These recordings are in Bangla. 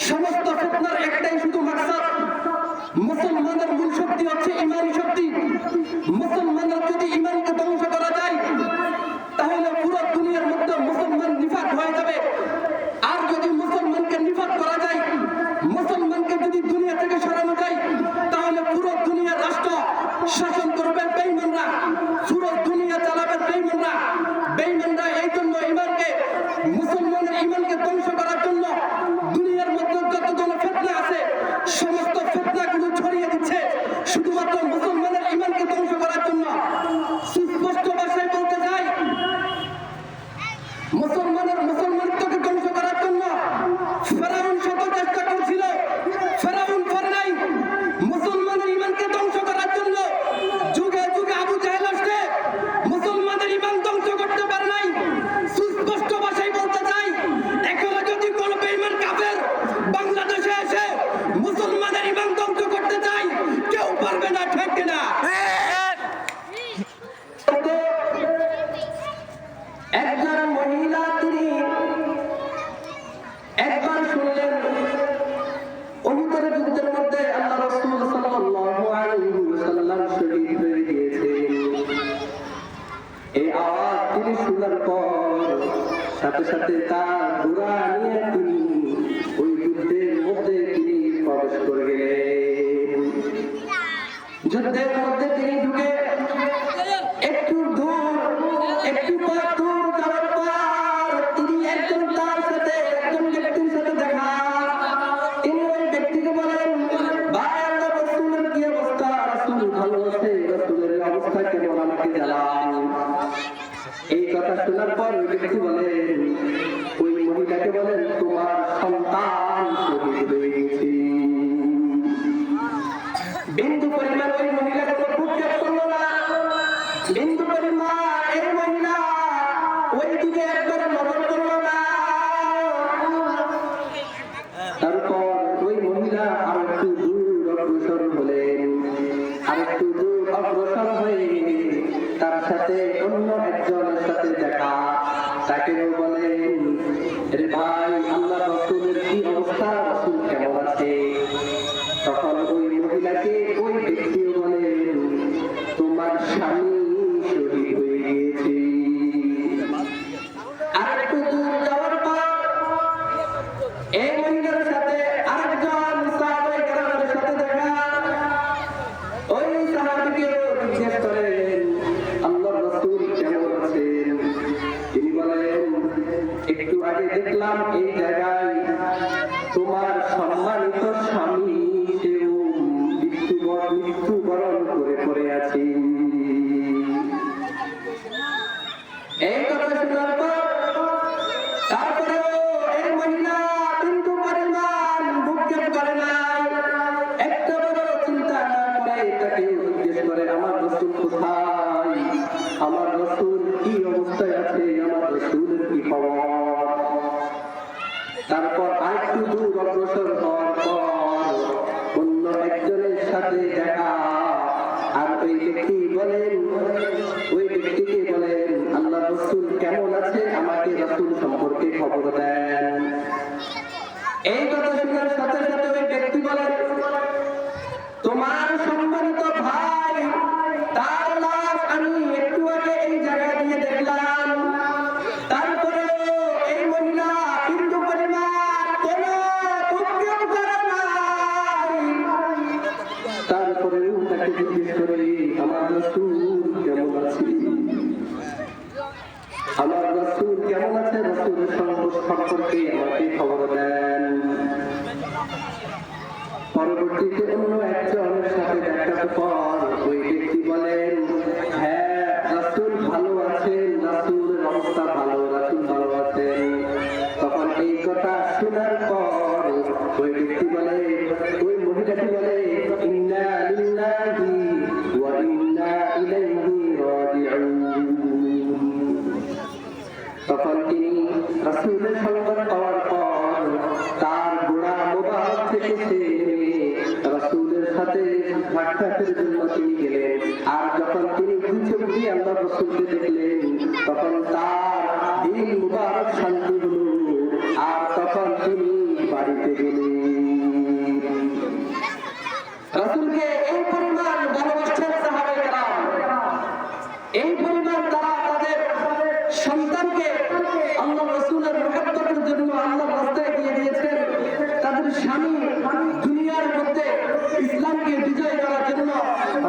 সমস্ত ফিতনার একটাই শুধু মাকসাদ, মুসলমানের মূল শক্তি হচ্ছে ইমানি শক্তি। মুসলমানের যদি ইমানকে ধ্বংস করা যায় তাহলে পুরো দুনিয়ার মধ্যে মুসলমান নিফাক হয়ে যাবে। আর যদি মুসলমানকে নিফাক করা যায়, মুসলমানকে যদি দুনিয়া থেকে সরানো যায়, তাহলে পুরো দুনিয়ার রাষ্ট্র শাসন করবে বেঈমানরা, পুরো দুনিয়া চালাবে বেঈমানরা। বেঈমানরা এই জন্য মুসলমানের ইমানকে ধ্বংস করার জন্য দুনিয়ার মধ্যে যতগুলো ফিতনা আছে সমস্ত ফিতনাগুলো ছড়িয়ে দিচ্ছে শুধুমাত্র মুসলমানের ইমানকে ধ্বংস করার জন্য। সুস্পষ্ট ভাষায় বলতে চাই, মুসলমানিত্বকে ধ্বংস করার জন্য ফেরাউন শত চেষ্টা করেছিল, ফেরাউন পারে নাই। মুসলমানের ইমানকে ধ্বংস করার জন্য যুগে যুগে আবু জাহেল আসছে, মুসলমানের ইমান ধ্বংস করতে পারে নাই। সুস্পষ্ট ভাষায় বলতে চাই, এখনো যদি কোন বেঈমান কাফের বাংলাদেশে এসে মুসলমানের ইমান ধ্বংস করতে চায়, কেউ পারবে না, ঠিক কিনা? একজন মহিলা তিনি একবার শুনলেন উহুদের যুদ্ধের মধ্যে আল্লাহ রাসূল সাল্লাল্লাহু আলাইহি ওয়াসাল্লাম শহীদ হয়ে গিয়েছেন। এই আওয়াজ তিনি শোনার পর সাথে সাথে তার ঘোড়া নিয়ে তিনি ওই যুদ্ধের মধ্যে তিনি প্রবেশ করে গেলেন। যুদ্ধের মধ্যে তিনি ঢুকে একটু দূর যাওয়ার পর তিনি একজন ব্যক্তির সাথে দেখা। তিনি ওই ব্যক্তিকে বলেন, ভাই আল্লাহর রাসূলের কি অবস্থা? রাসূল ভালো আছে, রাসূলের অবস্থা কেমন আমাকে জানান। এই কথা শোনার পর ওই ব্যক্তি বলেন, ওই মহিলাকে বলেন, তোমার সন্তান শহীদ হয়ে গেছে। বিন্দু পরিমাণ ওই মহিলাকে ভ্রুক্ষেপ করলো না, বিন্দু পরিমাণ এই মহিলা ওই দিকে একবারে নজর করলো না। তারপর ওই মহিলা আরেকটু দূর অগ্রসর হলেন, আরেকটু দূর অগ্রসর হয়ে তার সাথে অন্য একজনের সাথে দেখা। তাকেও বলেন, রে ভাই, আল্লাহর রাসূলের কি অবস্থা? রাসূল কেমন আছে? তখন ওই মহিলাকে ওই ব্যক্তিও বলেন, তোমার স্বামী শহীদ হয়ে গিয়েছে। আর একটু দূর যাওয়ার পর এই মহিলার সাথে আরেকজন সাহাবায়ে কেরামের সাথে দেখা। ওই সাহাবীকেও জিজ্ঞেস করেন, আল্লাহর রাসূল কেমন আছেন? তিনি বলেন, একটু আগে দেখলাম এই জায়গায় তোমার সম্মানিত স্বামী সেও মৃত্যুবরণ করে পড়ে আছে। এই কথা শোনার পর তারপরেও এই মহিলা কিন্তু পরিমাণ ভ্রুক্ষেপ করে নাই, একটা বড় চিন্তা না করে তাকে জিজ্ঞেস করে, আমার রাসূল কোথায়? আমার রাসূল কি অবস্থায় আছে? আমার রাসূলের কি খবর? তারপর আরেকটু দূর অগ্রসর হওয়ার পর অন্য একজনের সাথে দেখা। আর ওই ব্যক্তিকে বলেন, আল্লাহ রাসূল কেমন আছে? আমাকে রাসূল সম্পর্কে খবর দেন। এই কথা শোনার সাথে সাথে ওই ব্যক্তি বলেন, তোমার সম্মানিত ভাই তার লাশ আমি একটু আগে এই জায়গা দিয়ে দেখলাম। তারপরে এই মহিলা কিন্তু পরিমাণ কোন ভ্রুক্ষেপ করে নাই। তারপরে তাকে জিজ্ঞেস করে, আমার রাসূল কেমন আছে? আমার রাসূল কেমন আছে? রাসূলের সম্পর্কে আমাকে খবর দেন। পরবর্তীতে অন্য একজনের সাথে দেখার পর ওই ব্যক্তি বলেন, হ্যাঁ, রাসূল ভালো আছেন, রাসূলের অবস্থা ভালো, রাসূল ভালো আছেন। তখন এই কথা শোনার পর ওই ব্যক্তি বলে, ওই মহিলাটি বলে, ইন্না লিল্লাহি ওয়া ইন্না ইলাইহি রাজিউন। তখন তিনি রাসূলের সংবাদ পাওয়ার পর তার ঘোড়া মোবারক থেকে রাসূলের সাথে সাক্ষাতের জন্য তিনি গেলেন। আর যখন তিনি দুচোখে আল্লাহর রাসূলকে দেখলেন, তখন তার দিল মুবারক শান্তি হলো। আর তখন তিনি বাড়িতে গেলেন। ইসলামকে এই পরিমাণ ভালোবাসতেন সাহাবায়ে কেরাম, এই পরিমাণ তারা তাদের সন্তানকে আল্লাহ রাসূলের মুহাব্বতের জন্য আল্লাহর রাস্তায় দিয়ে দিয়েছেন। তাদের স্বামী দুনিয়ার মধ্যে ইসলামকে বিজয় করার জন্য,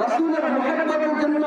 রাসূলের মুহাব্বতের জন্য